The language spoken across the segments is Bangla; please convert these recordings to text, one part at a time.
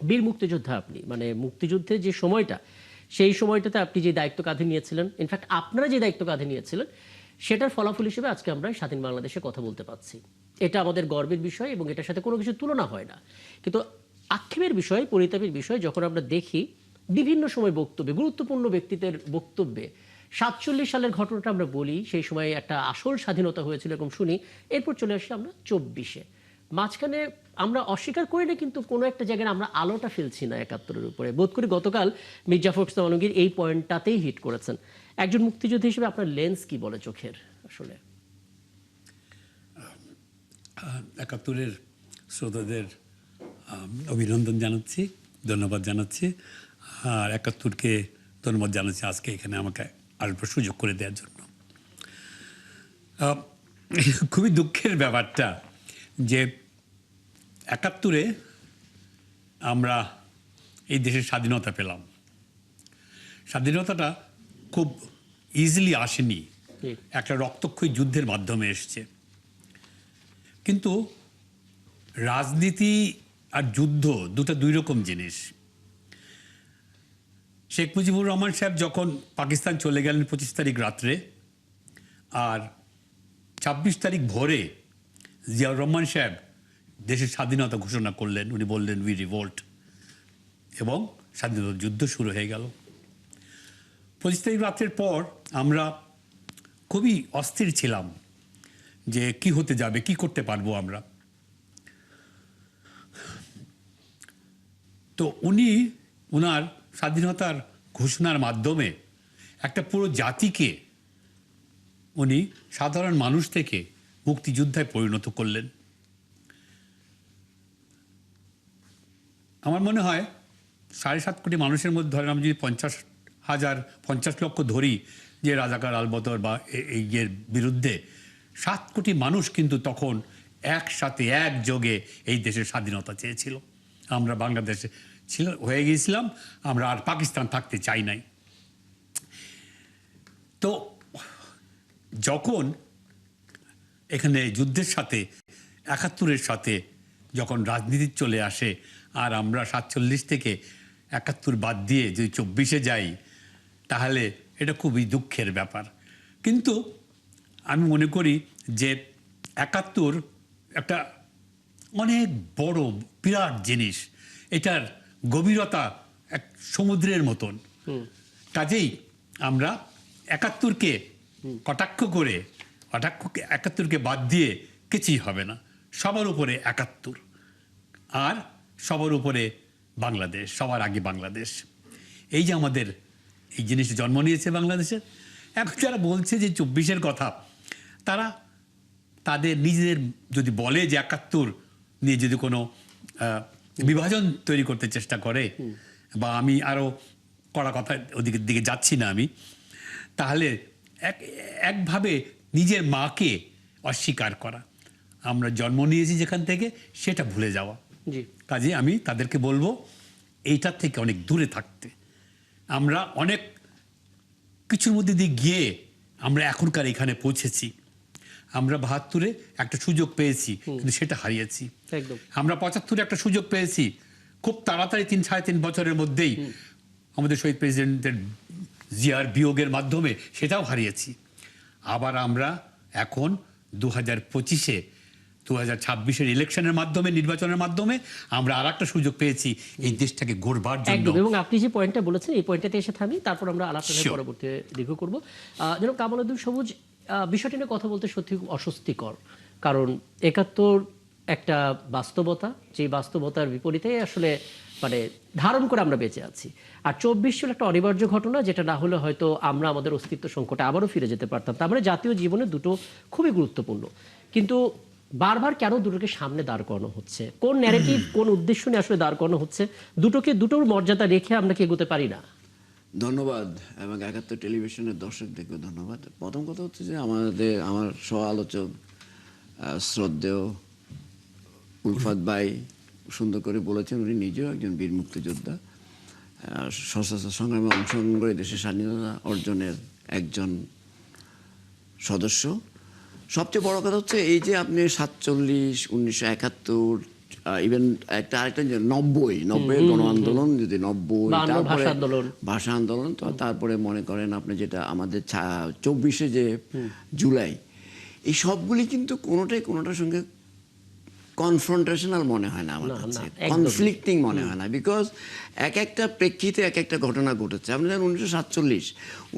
বীর মুক্তিযোদ্ধা আপনি, মানে মুক্তিযুদ্ধের যে সময়টা, সেই সময়টাতে আপনি যে দায়িত্ব কাঁধে নিয়েছিলেন, ইনফ্যাক্ট আপনারা যে দায়িত্ব কাঁধে নিয়েছিলেন, সেটার ফলাফল হিসেবে আজকে আমরা স্বাধীন বাংলাদেশে কথা বলতে পারছি। এটা আমাদের গর্বের বিষয় এবং এটার সাথে কোনো কিছু তুলনা হয় না। কিন্তু আক্ষেপের বিষয়, পরিতাপের বিষয়, যখন আমরা দেখি বিভিন্ন সময় বক্তব্যে, গুরুত্বপূর্ণ ব্যক্তিদের বক্তব্যে 47 সালের ঘটনাটা আমরা বলি, সেই সময় একটা আসল স্বাধীনতা হয়েছিল এরকম শুনি, এরপর চলে আসি আমরা 24-এ। মাঝখানে আমরা অস্বীকার করি না, কিন্তু কোনো একটা জায়গায় আমরা আলোটা ফেলছি না 71-এর উপরে। বোধ করি গতকাল মির্জা ফখরুল ইসলাম আলমগীর এই পয়েন্টটাতেই হিট করেছেন। একজন মুক্তিযোদ্ধা হিসেবে আপনার লেন্স কি বলে চোখের আসলে? 71-এর শ্রোতাদের অভিনন্দন জানাচ্ছি, ধন্যবাদ জানাচ্ছি। আর 71-কে ধন্যবাদ জানাচ্ছি আজকে এখানে আমাকে আসবার সুযোগ করে দেওয়ার জন্য। খুবই দুঃখের ব্যাপারটা যে 71-এ আমরা এই দেশের স্বাধীনতা পেলাম। স্বাধীনতাটা খুব ইজিলি আসেনি, একটা রক্তক্ষয়ী যুদ্ধের মাধ্যমে এসছে। কিন্তু রাজনীতি আর যুদ্ধ দুটো দুই রকম জিনিস। শেখ মুজিবুর রহমান সাহেব যখন পাকিস্তান চলে গেলেন 25 তারিখ রাত্রে, আর 26 তারিখ ভোরে জিয়াউর রহমান সাহেব দেশের স্বাধীনতা ঘোষণা করলেন। উনি বললেন উই রিভোল্ট, এবং স্বাধীনতা যুদ্ধ শুরু হয়ে গেল। 25 তারিখ রাত্রের পর আমরা খুবই অস্থির ছিলাম যে কি হতে যাবে, কি করতে পারবো আমরা। তো উনি ওনার স্বাধীনতার ঘোষণার মাধ্যমে একটা পুরো জাতিকে উনি সাধারণ মানুষ থেকে মুক্তিযোদ্ধায় পরিণত করলেন। আমার মনে হয় 7.5 কোটি মানুষের মধ্যে ধরেন আমি যদি 50 লক্ষ ধরি, যে রাজাকার আলবদর বা এই এর বিরুদ্ধে 7 কোটি মানুষ কিন্তু তখন একসাথে একযোগে এই দেশের স্বাধীনতা চেয়েছিল। আমরা বাংলাদেশে হয়ে গিয়েছিলাম, আমরা আর পাকিস্তান থাকতে চাই নাই। তো যখন এখানে যুদ্ধের সাথে 71-এর সাথে যখন রাজনীতি চলে আসে, আর আমরা 47 থেকে 71 বাদ দিয়ে যদি 24-এ যাই, তাহলে এটা খুবই দুঃখের ব্যাপার। কিন্তু আমি মনে করি যে 71 একটা অনেক বড় বিরাট জিনিস, এটার গভীরতা এক সমুদ্রের মতন। কাজেই আমরা 71-কে কটাক্ষ করে 71-কে বাদ দিয়ে কিছুই হবে না। সবার উপরে 71, আর সবার উপরে বাংলাদেশ, সবার আগে বাংলাদেশ। এই যে আমাদের এই জিনিস জন্ম নিয়েছে বাংলাদেশের। এখন যারা বলছে যে 24-এর কথা, তারা তাদের নিজেদের যদি বলে যে 71 নিয়ে যদি কোনো বিভাজন তৈরি করতে চেষ্টা করে, বা আমি আরও কড়া কথা ওদিকের দিকে যাচ্ছি না আমি, তাহলে একভাবে নিজের মাকে অস্বীকার করা, আমরা জন্ম নিয়েছি যেখান থেকে, সেটা ভুলে যাওয়া। কাজে আমি তাদেরকে বলবো এইটার থেকে অনেক দূরে থাকতে। আমরা অনেক কিছুর মধ্যে দিয়ে গিয়ে আমরা এখনকার এখানে পৌঁছেছি। আমরা 72-এ একটা সুযোগ পেয়েছি, কিন্তু সেটা হারিয়েছি। আমরা 75-এ একটা সুযোগ পেয়েছি, খুব তাড়াতাড়ি 3-3.5 বছরের মধ্যেই আমাদের শহীদ প্রেসিডেন্টের জিয়ার বিয়োগের মাধ্যমে সেটাও হারিয়েছি। আবার আমরা এখন 2025-এ 2026-এর ইলেকশনের মাধ্যমে, নির্বাচনের মাধ্যমে আমরা আর একটা সুযোগ পেয়েছি এই দেশটাকে গড়বার জন্য। এবং আপনি যে পয়েন্টটা বলেছেন, এই পয়েন্টটাতে এসে থামি, তারপর আমরা আলোচনার পরবর্তী দীর্ঘ করব। যেন কামাল উদ্দিন সবুজ, বিষয়টি নিয়ে কথা বলতে সত্যি খুব অস্বস্তিকর, কারণ 71 একটা বাস্তবতা, যে বাস্তবতার বিপরীতে আসলে মানে ধারণ করে আমরা বেঁচে আছি। আর 24 ছিল একটা অনিবার্য ঘটনা, যেটা না হলে হয়তো আমরা আমাদের অস্তিত্ব সংকটে আবারও ফিরে যেতে পারতাম। তার মানে জাতীয় জীবনে দুটো খুবই গুরুত্বপূর্ণ, কিন্তু বারবার কেন দুটোকে সামনে দাঁড় করানো হচ্ছে? কোন ন্যারেটিভ, কোন উদ্দেশ্য নিয়ে আসলে দাঁড় করানো হচ্ছে? দুটোর মর্যাদা রেখে আমরা কি এগোতে পারি না? ধন্যবাদ, এবং 71 টেলিভিশনের দর্শকদেরকেও ধন্যবাদ। প্রথম কথা হচ্ছে যে আমার সহ আলোচক শ্রদ্ধেয় উলফাত ভাই সুন্দর করে বলেছেন, উনি নিজেও একজন বীর মুক্তিযোদ্ধা, সশস্ত্র সংগ্রামে অংশগ্রহণ করে দেশের স্বাধীনতা অর্জনের একজন সদস্য। সবচেয়ে বড় কথা হচ্ছে এই যে আপনি 47, 1971, ইভেন আরেকটা যে 90 গণ আন্দোলন, যদি 90 52 তারপরে ভাষা আন্দোলন। ভাষা আন্দোলন, তো তারপরে মনে করেন আপনি যেটা আমাদের 24শে যে জুলাই, এই সবগুলি কিন্তু কোনোটার সঙ্গে কনফ্রন্টেশনাল মনে হয় না আমার না, কাছে, না, একদমই। কনফ্লিক্টিং মনে হয় না, বিকজ এক একটা প্রেক্ষিতে এক একটা ঘটনা ঘটেছে। আপনি জানেন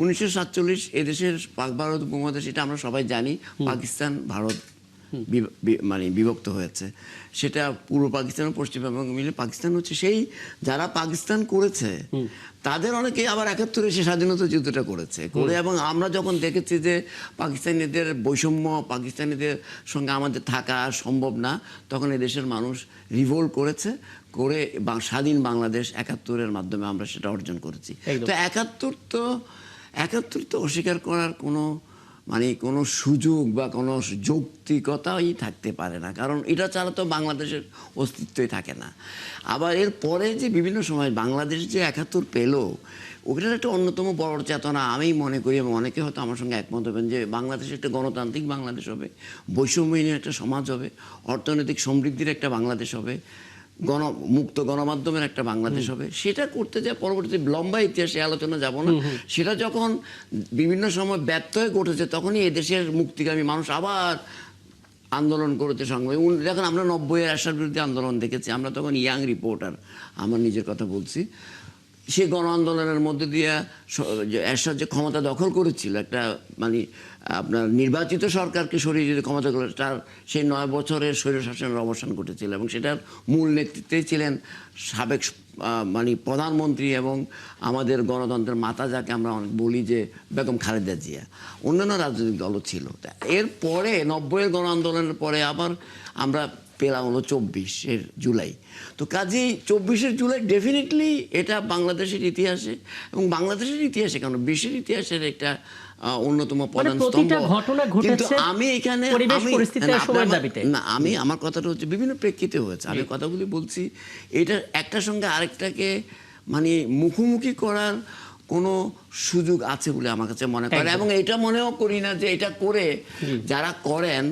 1947 এদেশের পাক ভারত উপমহাদেশ, এটা আমরা সবাই জানি, পাকিস্তান ভারত মানে বিভক্ত হয়েছে। সেটা পূর্ব পাকিস্তান ও পশ্চিমবঙ্গ মিলে পাকিস্তান হচ্ছে। সেই যারা পাকিস্তান করেছে তাদের অনেকে আবার 71-এ সে স্বাধীনতা যুদ্ধটা করেছে করে, এবং আমরা যখন দেখেছি যে পাকিস্তানিদের বৈষম্য, পাকিস্তানিদের সঙ্গে আমাদের থাকা সম্ভব না, তখন এদেশের মানুষ রিভোল্ট করেছে, করে স্বাধীন বাংলাদেশ 71-এর মাধ্যমে আমরা সেটা অর্জন করেছি। একদম। তো 71 তো অস্বীকার করার কোনো সুযোগ বা কোনো যৌক্তিকতাই থাকতে পারে না, কারণ এটা ছাড়া তো বাংলাদেশের অস্তিত্বই থাকে না। আবার এর পরে যে বিভিন্ন সময় বাংলাদেশ যে 71 পেল, ওটার একটা অন্যতম বড় চেতনা আমি মনে করি, এবং অনেকে হয়তো আমার সঙ্গে একমত হবেন, যে বাংলাদেশ একটা গণতান্ত্রিক বাংলাদেশ হবে, বৈষম্যহীন একটা সমাজ হবে, অর্থনৈতিক সমৃদ্ধির একটা বাংলাদেশ হবে, মুক্ত গণমাধ্যমের একটা বাংলাদেশ হবে। সেটা করতে যায় পরবর্তী লম্বা ইতিহাসে আলোচনা যাব না, সেটা যখন বিভিন্ন সময় ব্যর্থ হয়ে ঘটেছে, তখনই এদেশের মুক্তিগামী মানুষ আবার আন্দোলন করেছে সংগ্রামী। দেখেন আমরা 90-এর এরশাদের বিরুদ্ধে আন্দোলন দেখেছি, আমরা তখন ইয়াং রিপোর্টার, আমার নিজের কথা বলছি। সে গণ আন্দোলনের মধ্যে দিয়ে এরশাদ যে ক্ষমতা দখল করেছিল, একটা আপনার নির্বাচিত সরকারকে সরিয়ে যদি ক্ষমতা করে, তার সেই 9 বছরের স্বৈরশাসনের অবসান ঘটেছিল, এবং সেটার মূল নেতৃত্বে ছিলেন সাবেক প্রধানমন্ত্রী এবং আমাদের গণতন্ত্রের মাতা, যাকে আমরা অনেক বলি যে বেগম খালেদা জিয়া। অন্যান্য রাজনৈতিক দলও ছিল। এরপরে 90-এর গণ আন্দোলনের পরে আবার আমরা পেলাম হলো 24-এর জুলাই। তো কাজেই 24-এর জুলাই ডেফিনেটলি এটা বাংলাদেশের ইতিহাসে, এবং বাংলাদেশের ইতিহাসে কেন বিশ্বের ইতিহাসের একটা অন্যতম প্রধান স্তম্ভ। প্রতিটা ঘটনা কিন্তু ঘটেছে আমি এখানে পরিবেশ পরিস্থিতি আর সময়ের দাবিতে। আমার কথাটা হচ্ছে বিভিন্ন প্রেক্ষিতে হয়েছে, আমি কথাগুলি বলছি, এটা একটার সঙ্গে আরেকটাকে মুখোমুখি করার কোনো সুযোগ আছে বলে আমার কাছে মনে করে, এবং এটা মনেও করি না যে এটা করে যারা করেন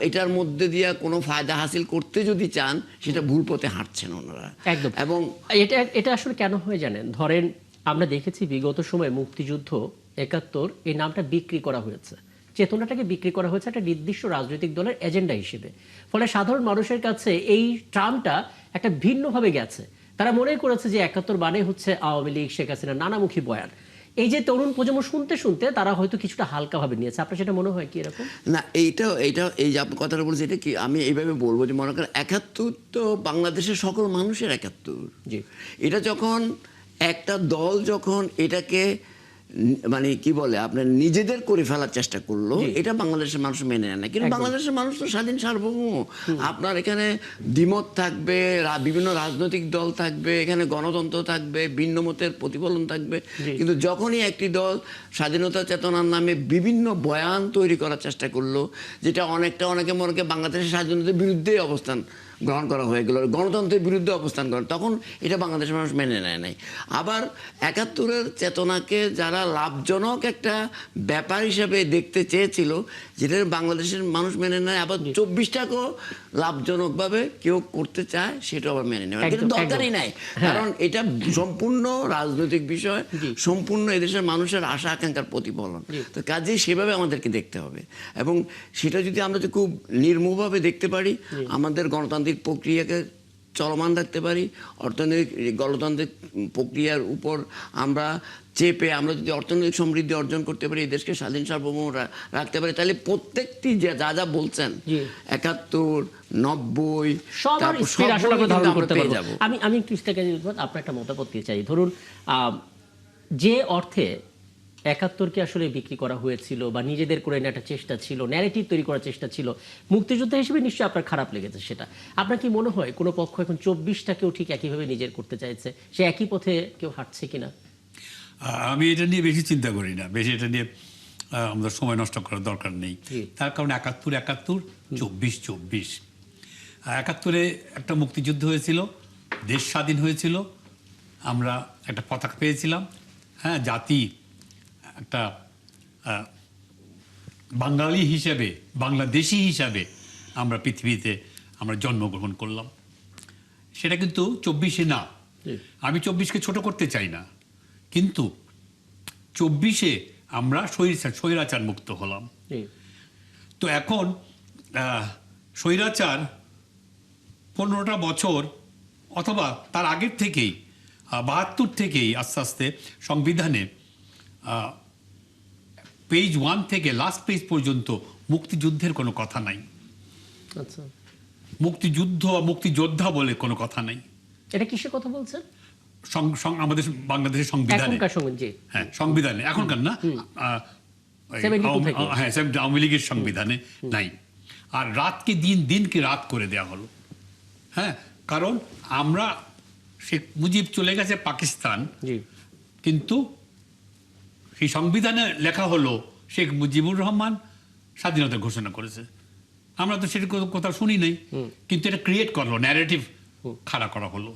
এটার মধ্যে দিয়ে কোনো ফায়দা হাসিল করতে যদি চান, সেটা ভুল পথে হাঁটছেন ওনারা। একদম। এবং এটা আসলে কেন হয় জানেন, ধরেন আমরা দেখেছি বিগত সময়ে মুক্তিযুদ্ধ 71 এই নামটা বিক্রি করা হয়েছে, চেতনাটাকে বিক্রি করা হয়েছে একটা নির্দিষ্ট রাজনৈতিক দলের এজেন্ডা হিসেবে। ফলে সাধারণ মানুষের কাছে এই টার্মটা একটা ভিন্নভাবে গেছে। তারা মনে করেছে যে 71 মানে হচ্ছে আওয়ামী লীগ, শেখ হাসিনা, নানামুখী বয়ান। এই যে তরুণ প্রজন্ম শুনতে শুনতে তারা হয়তো কিছুটা হালকাভাবে নিয়েছে। আপনার সেটা মনে হয় কি এরকম? না, এই যে আপনি কথাটা বলছেন, এটা কি আমি এইভাবে বলবো যে মনে করেন 71 তো বাংলাদেশের সকল মানুষের 71। জি। এটা যখন একটা দল যখন এটাকে কি বলে আপনার নিজেদের করে ফেলার চেষ্টা করলো, এটা বাংলাদেশের মানুষ মেনে নেয় না। কিন্তু বাংলাদেশের মানুষ তো স্বাধীন সার্বভৌম, আপনার এখানে দ্বিমত থাকবে, বিভিন্ন রাজনৈতিক দল থাকবে, এখানে গণতন্ত্র থাকবে, ভিন্ন মতের প্রতিফলন থাকবে। কিন্তু যখনই একটি দল স্বাধীনতা চেতনার নামে বিভিন্ন বয়ান তৈরি করার চেষ্টা করলো, যেটা অনেকে মনে করে বাংলাদেশের স্বাধীনতার বিরুদ্ধে অবস্থান গ্রহণ করা হয়ে গেল, গণতন্ত্রের বিরুদ্ধে অবস্থান করে, তখন এটা বাংলাদেশের মানুষ মেনে নেয় নাই। আবার 71-এর চেতনাকে যারা লাভজনক একটা ব্যাপার হিসেবে দেখতে চেয়েছিল, যেটা বাংলাদেশের মানুষ মেনে নেয়, আবার 24টাকেও লাভজনকভাবে কেউ করতে চায়, সেটা আবার মেনে নেয়। কিন্তু দরকারই নাই, কারণ এটা সম্পূর্ণ রাজনৈতিক বিষয়, সম্পূর্ণ এদেশের মানুষের আশা আকাঙ্ক্ষার প্রতিফলন। তো কাজেই সেভাবে আমাদেরকে দেখতে হবে, এবং সেটা যদি আমরা খুব নির্মমভাবে দেখতে পারি, আমাদের গণতান্ত্রিক প্রক্রিয়াকে চলমান রাখতে পারি, অর্থনৈতিক গণতান্ত্রিক প্রক্রিয়ার উপর আমরা চেপে আমরা যদি অর্থনৈতিক সমৃদ্ধি অর্জন করতে পারি, এই দেশকে স্বাধীন সার্বভৌম রাখতে পারি, তাহলে প্রত্যেকটি যা বলছেন 71, 90 সবার স্পিড আসলে আমরা ধারণ করতে পারবো। আমি একটু আপনার একটা মতামত দিতে চাই। ধরুন যে অর্থে 71-কে আসলে বিক্রি করা হয়েছিল বা নিজেদের করে নেওয়ার একটা চেষ্টা ছিল, ন্যারেটিভ তৈরি করার চেষ্টা ছিল, মুক্তিযোদ্ধা হিসেবে নিশ্চয়ই আপনার খারাপ লেগেছে সেটা। আপনার কি মনে হয় কোনো পক্ষ এখন 24টাকেও ঠিক একইভাবে নিজের করতে চাইছে, সে একই পথে কেউ হাঁটছে কিনা? আমি এটা নিয়ে বেশি চিন্তা করি না, বেশি এটা নিয়ে আমাদের সময় নষ্ট করার দরকার নেই। তার কারণ 71, 24। 71-এ একটা মুক্তিযুদ্ধ হয়েছিল, দেশ স্বাধীন হয়েছিল, আমরা একটা পতাকা পেয়েছিলাম, হ্যাঁ, জাতি একটা বাঙালি হিসাবে, বাংলাদেশি হিসাবে আমরা পৃথিবীতে আমরা জন্মগ্রহণ করলাম। সেটা কিন্তু 24-এ না, জি। আমি 24-কে ছোট করতে চাই না, কিন্তু 24-এ আমরা স্বৈরাচার মুক্ত হলাম। জি। তো এখন স্বৈরাচার 15টা বছর অথবা তার আগের থেকেই 72 থেকেই আস্তে আস্তে সংবিধানে পেজ 1 থেকে লাস্ট পেজ পর্যন্ত মুক্তিযুদ্ধের কোনো কথা নাই, আচ্ছা, মুক্তিযুদ্ধ বা মুক্তিযোদ্ধা বলে কোনো কথা নাই। এটা কিসের কথা বলছেন? আমাদের বাংলাদেশের সংবিধানে, এখনকার সঙ্গে, জি। হ্যাঁ সংবিধানে, এখনকার না, 72 থেকে। হ্যাঁ আওয়ামী লীগের সংবিধানে নাই। আর রাতকে দিনকে রাত করে দেওয়া হলো। হ্যাঁ, কারণ আমরা শেখ মুজিব চলে গেছে পাকিস্তান, জি। কিন্তু সেই সংবিধানে লেখা হলো শেখ মুজিবুর রহমান স্বাধীনতা ঘোষণা করেছে। আমরা তো সেটা কথা শুনি নাই, কিন্তু এটা ক্রিয়েট করলো, ন্যারেটিভ খাড়া করা হলো,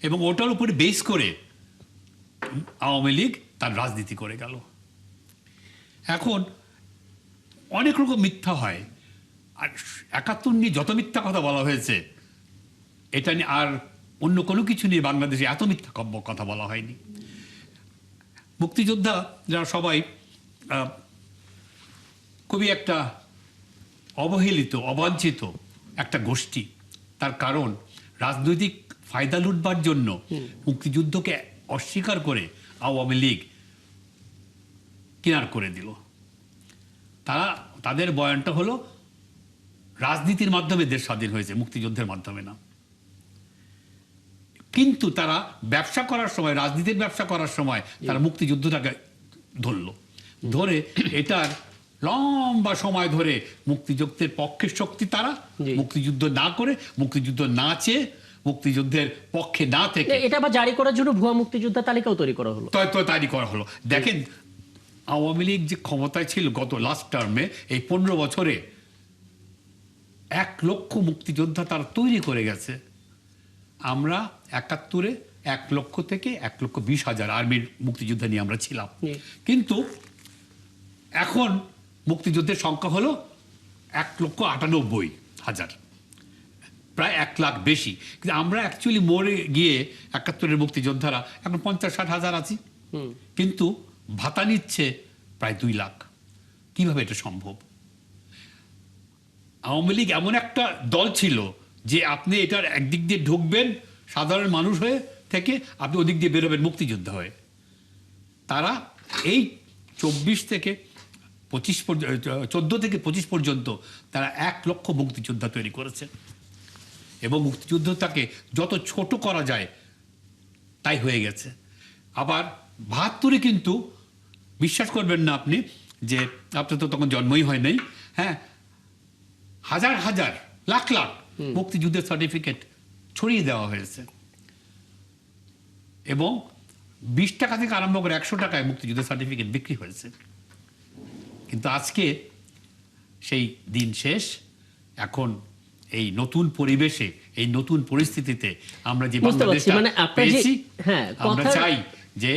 এবং ওটার উপরে বেস করে আওয়ামী লীগ তার রাজনীতি করে গেল। এখন অনেক রকম মিথ্যা হয়, আর 71 নিয়ে যত মিথ্যা কথা বলা হয়েছে, এটা নিয়ে আর অন্য কোনো কিছু নিয়ে বাংলাদেশে এত মিথ্যা কথা বলা হয়নি। মুক্তিযোদ্ধা যারা সবাই খুবই একটা অবহেলিত, অবাঞ্ছিত একটা গোষ্ঠী। তার কারণ রাজনৈতিক ফায়দা লুটবার জন্য মুক্তিযুদ্ধকে অস্বীকার করে আওয়ামী লীগ কিনার করে দিল। তাদের বয়ানটা হলো রাজনীতির মাধ্যমে দেশ স্বাধীন হয়েছে, মুক্তিযুদ্ধের মাধ্যমে না। কিন্তু তারা ব্যবসা করার সময়, রাজনীতির ব্যবসা করার সময় তারা মুক্তিযুদ্ধটাকে ধরে এটার লম্বা সময় ধরে মুক্তিযুদ্ধের পক্ষের শক্তি তারা, মুক্তিযুদ্ধ না করে, মুক্তিযুদ্ধ না চেয়ে, মুক্তিযুদ্ধের পক্ষে না থেকে এটা আবার জারি করার জন্য ভুয়া মুক্তিযোদ্ধা তালিকাও তৈরি করা হলো। তৈরি করা হলো। দেখেন, আওয়ামী লীগ যে ক্ষমতায় ছিল গত লাস্ট টার্মে, এই 15 বছরে 1 লক্ষ মুক্তিযোদ্ধা তারা তৈরি করে গেছে। আমরা 71-এ 1 লক্ষ থেকে 1,20,000 আর্মির মুক্তিযোদ্ধা নিয়ে আমরা ছিলাম, কিন্তু এখন মুক্তিযুদ্ধের সংখ্যা হলো 1,98,000, প্রায় 1 লাখ বেশি। কিন্তু আমরা অ্যাকচুয়ালি মরে গিয়ে 71-এর মুক্তিযোদ্ধারা এখন 50-60 হাজার আছি, কিন্তু ভাতা নিচ্ছে প্রায় 2 লাখ। কিভাবে এটা সম্ভব? আওয়ামী লীগ এমন একটা দল ছিল যে আপনি এটার একদিক দিয়ে ঢুকবেন সাধারণ মানুষ হয়ে থেকে, আপনি ওদিক দিয়ে বেরোবেন মুক্তিযোদ্ধা হয়ে। তারা এই 14 থেকে 25 পর্যন্ত তারা 1 লক্ষ মুক্তিযোদ্ধা তৈরি করেছে, এবং মুক্তিযুদ্ধটাকে যত ছোট করা যায় তাই হয়ে গেছে। আবার 72-এ কিন্তু বিশ্বাস করবেন না আপনি, যে আপনার তো তখন জন্মই হয় নাই, হ্যাঁ, হাজার হাজার লাখ লাখ মুক্তিযুদ্ধের সার্টিফিকেট ছড়িয়ে দেওয়া হয়েছে, এবং 20 টাকা থেকে আরম্ভ করে 100 টাকায় মুক্তিযুদ্ধের সার্টিফিকেট বিক্রি হয়েছে। কিন্তু আজকে সেই দিন শেষ। এখন এই নতুন পরিবেশে, এই নতুন পরিস্থিতিতে আমরা যে বাংলাদেশটা পেয়েছি, আমরা চাই যে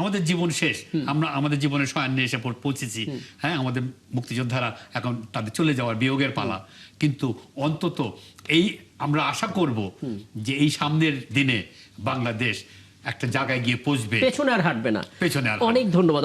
আমাদের জীবন শেষ, আমরা আমাদের জীবনের শয়ান্নে এসে পৌঁছেছি। হ্যাঁ, আমাদের মুক্তিযোদ্ধারা এখন তাদের চলে যাওয়ার বিয়োগের পালা, কিন্তু অন্তত এই আমরা আশা করব যে এই সামনের দিনে বাংলাদেশ একটা জায়গায় গিয়ে পৌঁছবে, পেছনে আর হাঁটবে না। পেছনে আর অনেক ধন্যবাদ।